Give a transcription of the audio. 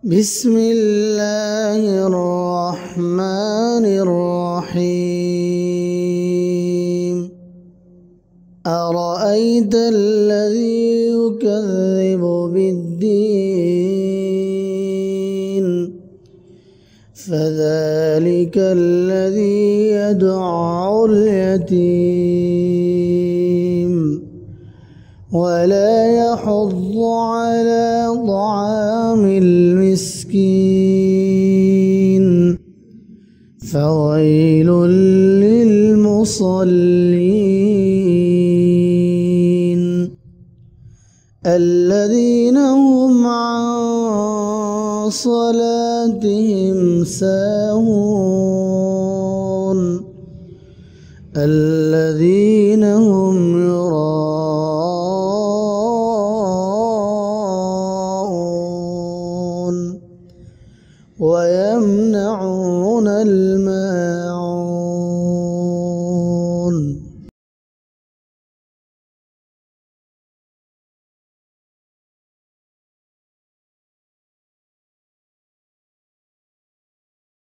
بسم الله الرحمن الرحيم أرأيت الذي يكذب بالدين فذلك الذي يدع اليتيم ولا يحض على طعام المسكين فويل للمصلين الذين هم عن صلاتهم ساهون الذين هم يراءون ويمنعون الماء